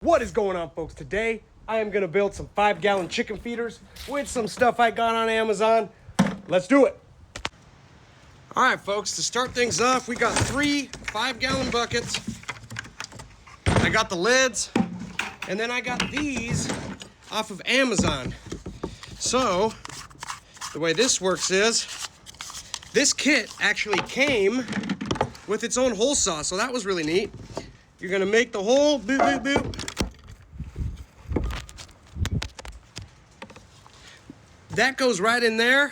What is going on, folks? Today I am going to build some 5-gallon chicken feeders with some stuff I got on Amazon. Let's do it. All right, folks, to start things off, we got 3 5-gallon buckets. I got the lids, and then I got these off of Amazon. So the way this works is this kit actually came with its own hole saw, so that was really neat. You're going to make the hole, boop, boop, boop. That goes right in there.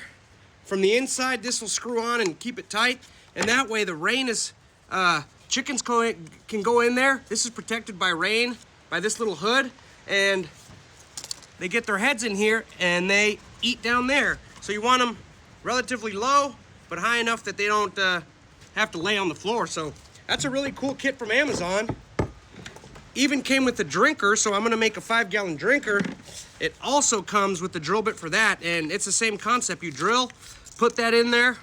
From the inside, this will screw on and keep it tight. And that way the rain is, chickens can go in there. This is protected by rain, by this little hood. And they get their heads in here and they eat down there. So you want them relatively low, but high enough that they don't have to lay on the floor. So that's a really cool kit from Amazon. Even came with the drinker, so I'm gonna make a 5-gallon drinker. It also comes with the drill bit for that, and it's the same concept. You drill, put that in there,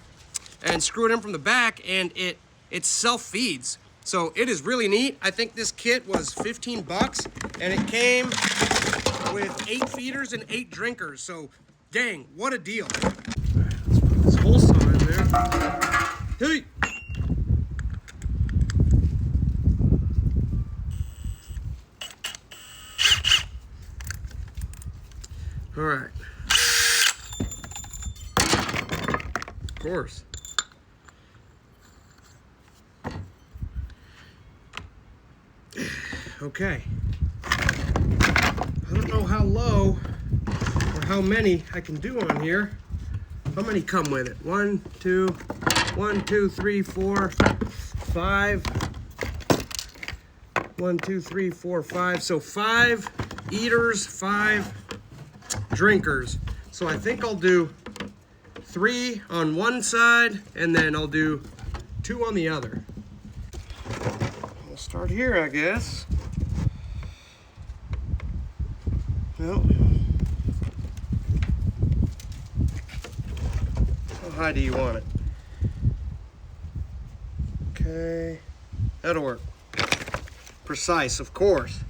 and screw it in from the back, and it self-feeds. So it is really neat. I think this kit was 15 bucks, and it came with 8 feeders and 8 drinkers. So, dang, what a deal. All right, let's put this hole saw in there. Hey! All right. Of course. Okay. I don't know how low or how many I can do on here. How many come with it? 1, 2, 3, 4, 5. 1, 2, 3, 4, 5. So 5 eaters, 5 drinkers. So I think I'll do 3 on one side and then I'll do 2 on the other. We'll start here, I guess. Well, how high do you want it? Okay, that'll work. Precise, of course.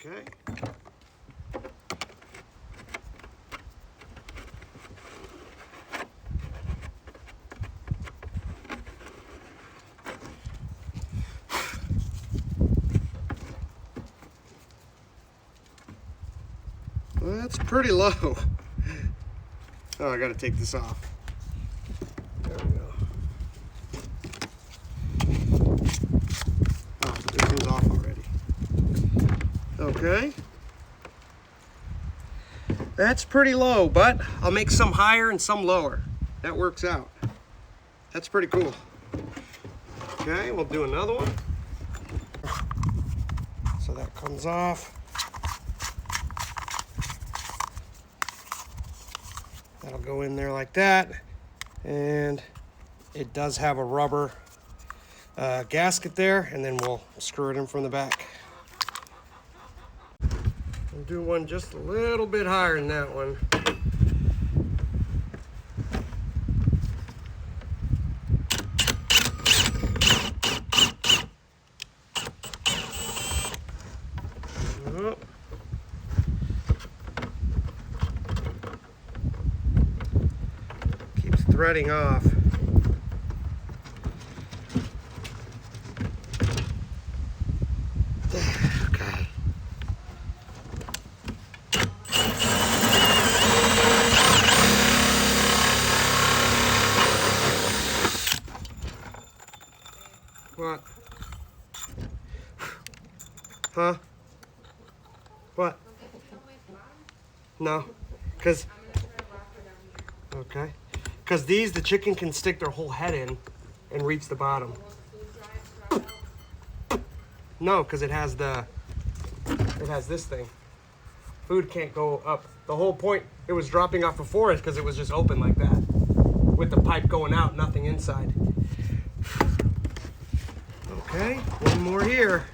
Okay. Well, that's pretty low. Oh, I gotta take this off. There we go. Oh, this one's off already. Okay. That's pretty low, but I'll make some higher and some lower. That works out. That's pretty cool. Okay, we'll do another one. So that comes off. That'll go in there like that. And it does have a rubber gasket there, and then we'll screw it in from the back. We'll do one just a little bit higher than that one. Oh. Keeps threading off. Okay. What? Huh? What? No. Because... Okay. Because these, the chicken can stick their whole head in and reach the bottom. No, because it has this thing. Food can't go up. The whole point it was dropping off before is because it was just open like that. With the pipe going out, nothing inside. Okay, one more here.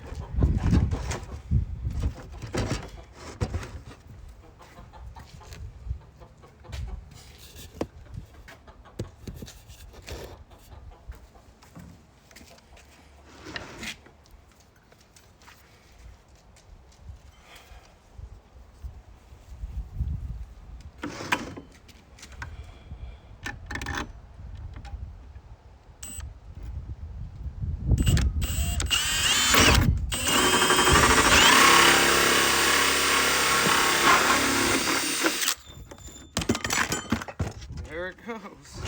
goes.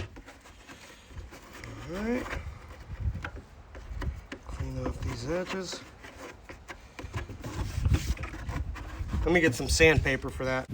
All right. Clean off these edges. Let me get some sandpaper for that.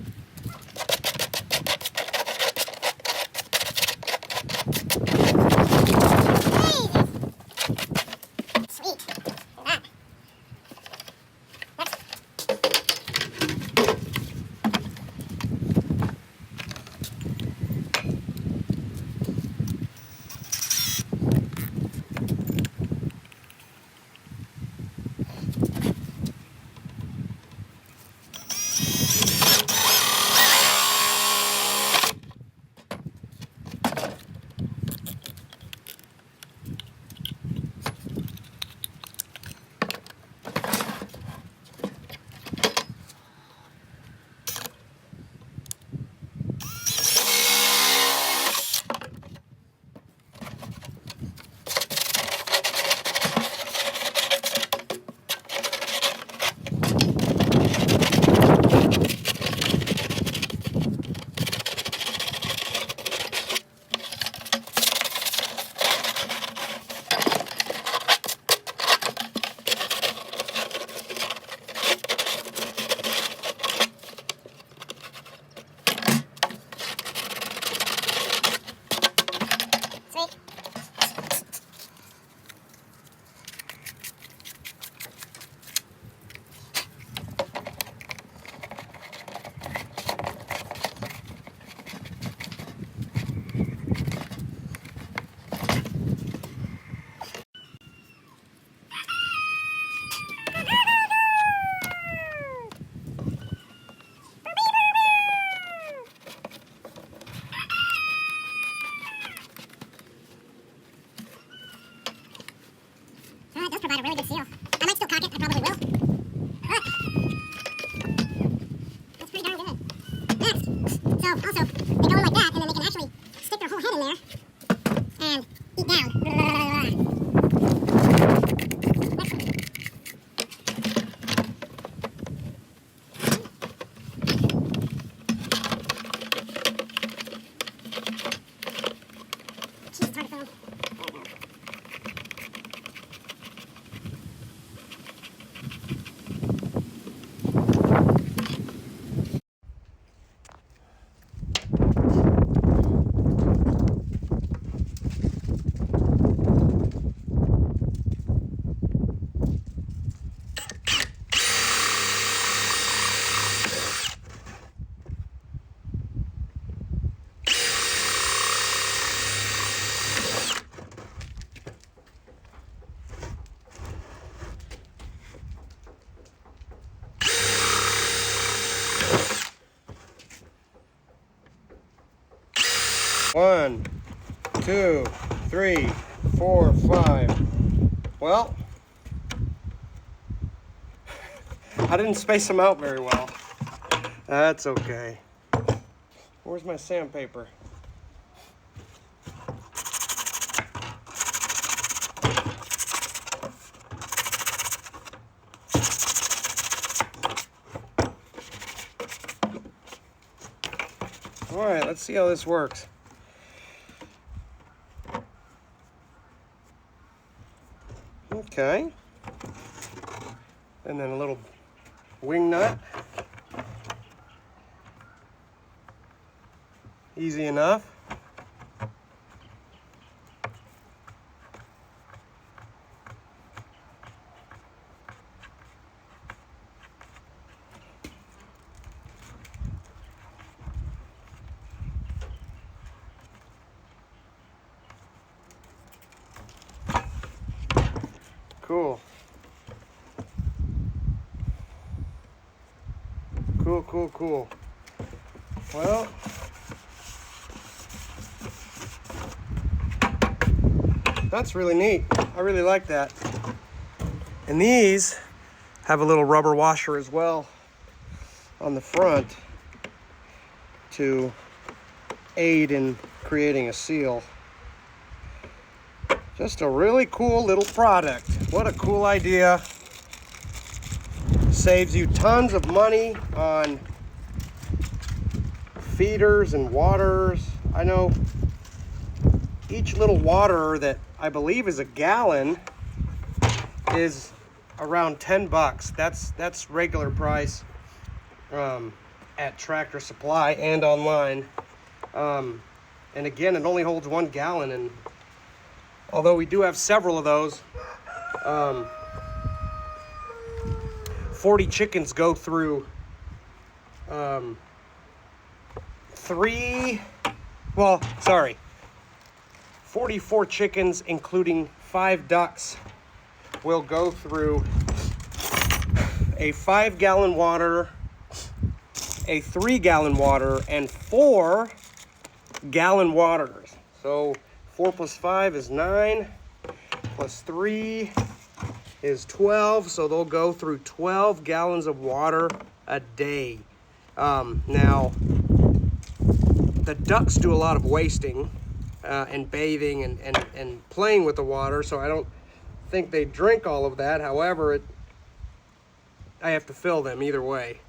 That does provide a really good seal. I might still cock it. I probably will. But that's pretty darn good. Next. So also, they go in like that, and then they can actually stick their whole head in there and eat down. Jeez, it's hard to film. One, two, three, 4, 5. Well, I didn't space them out very well. That's okay. Where's my sandpaper? All right, let's see how this works. Okay. And then a little wing nut. Easy enough. Cool. Cool, cool, cool. Well, that's really neat. I really like that. And these have a little rubber washer as well on the front to aid in creating a seal. Just a really cool little product. What a cool idea. Saves you tons of money on feeders and waters. I know each little waterer that I believe is a gallon is around 10 bucks. That's regular price at Tractor Supply and online. And again, it only holds 1 gallon, and although we do have several of those, 40 chickens go through 44 chickens, including 5 ducks, will go through a 5-gallon water, a 3-gallon water, and 4-gallon waters. So 4 plus 5 is 9, plus 3 is 12, so they'll go through 12 gallons of water a day. Now, the ducks do a lot of wasting and bathing and playing with the water, so I don't think they drink all of that. However, I have to fill them either way.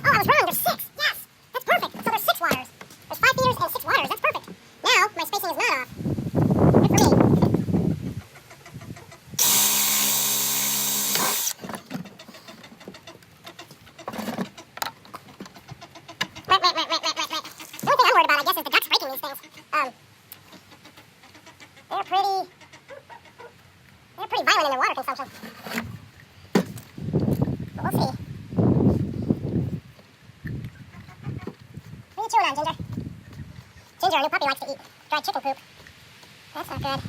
I was wrong, there's 6. Yes, that's perfect. So there's 6 waters. There's 5 feeders and 6 waters. That's perfect. Now, my spacing is not off. Good for me. Right. The only thing I'm worried about, I guess, is the ducks breaking these things. They're pretty violent in their water consumption. But we'll see. What are you chewing on, Ginger? Ginger, our new puppy, likes to eat dried chicken poop. That's not good.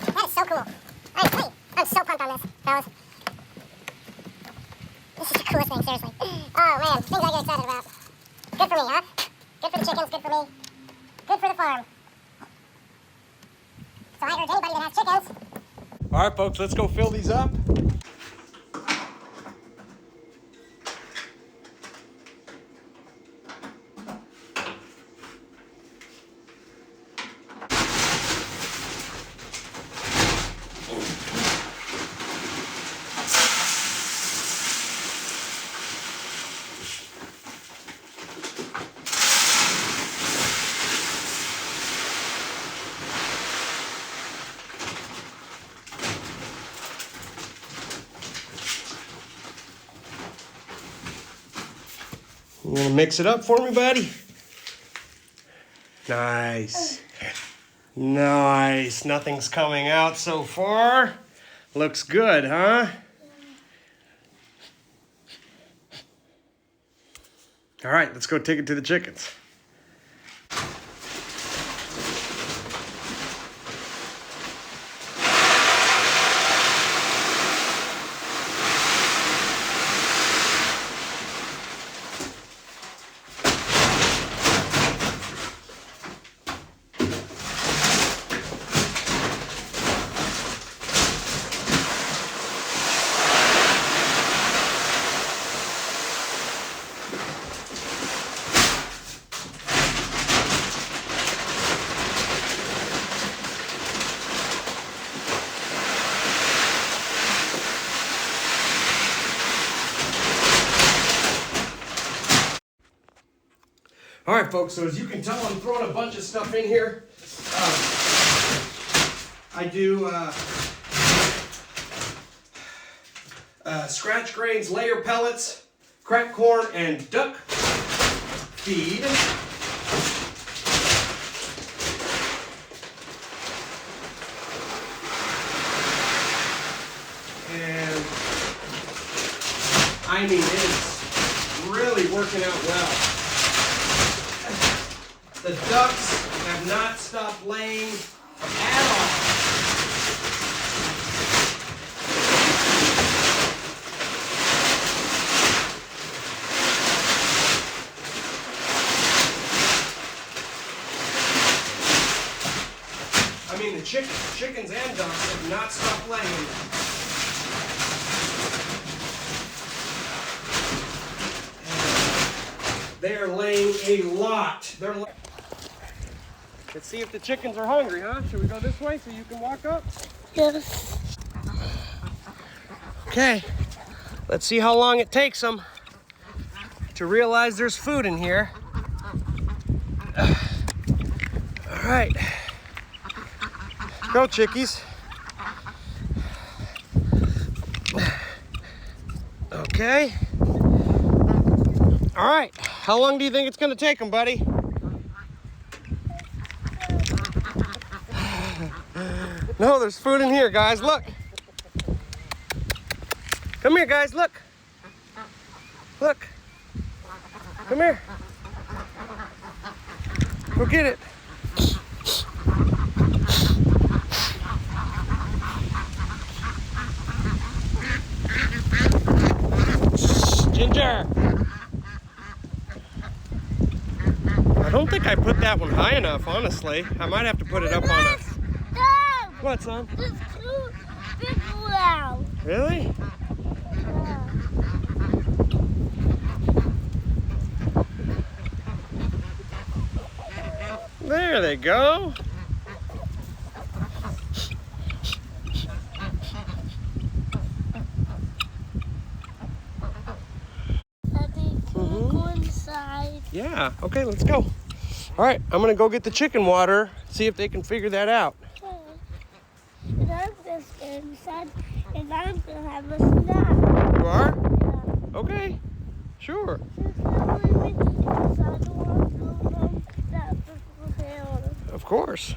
That is so cool. I'm so pumped on this, fellas. This is the coolest thing, seriously. Oh, man, things I get excited about. Good for me, huh? Good for the chickens, good for me. Good for the farm. So I urge anybody that has chickens. All right, folks, let's go fill these up. You gonna mix it up for me, buddy? Nice. Nice. Nothing's coming out so far. Looks good, huh? All right, let's go take it to the chickens. All right, folks, so as you can tell, I'm throwing a bunch of stuff in here. I do scratch grains, layer pellets, cracked corn, and duck feed. And I mean, it is really working out well. The ducks have not stopped laying at all. I mean the chickens and ducks have not stopped laying. They are laying a lot. Let's see if the chickens are hungry, huh? Should we go this way so you can walk up? Yes. Okay, let's see how long it takes them to realize there's food in here. All right, go chickies. Okay. All right, how long do you think it's gonna take them, buddy? No, there's food in here, guys, look. Come here, guys, look. Look. Come here. Go get it. Ginger. I don't think I put that one high enough, honestly. I might have to put it up on a... What, son? There's two big ones. Really? There they go. Daddy, can we go inside? Yeah, okay, let's go. All right, I'm gonna go get the chicken water, see if they can figure that out. Okay. And I'm gonna stay inside, and I'm gonna have a snack. You are? Yeah. Okay, sure. Just not leave me because I don't want to go home that before hill. Of course.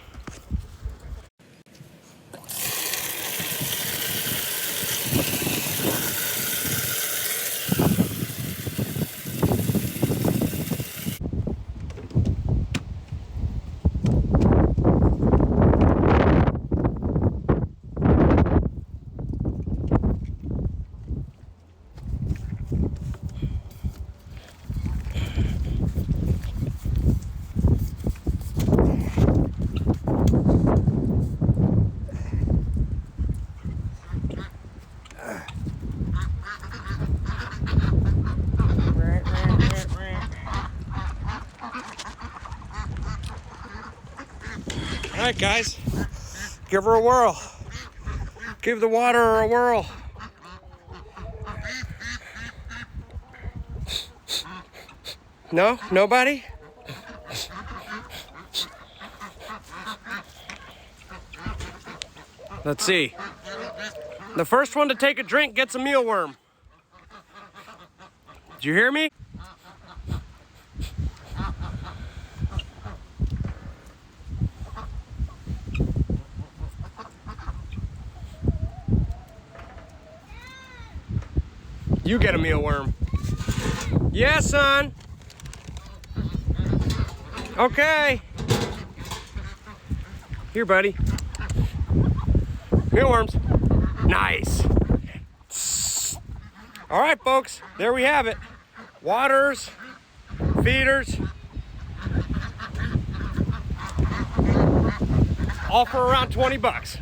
All right, guys, give her a whirl. Give the water a whirl. No? Nobody? Let's see. The first one to take a drink gets a mealworm. Did you hear me? You get a mealworm. Yeah, son. Okay. Here, buddy. Mealworms. Nice. All right, folks. There we have it. Waters, feeders. All for around $20.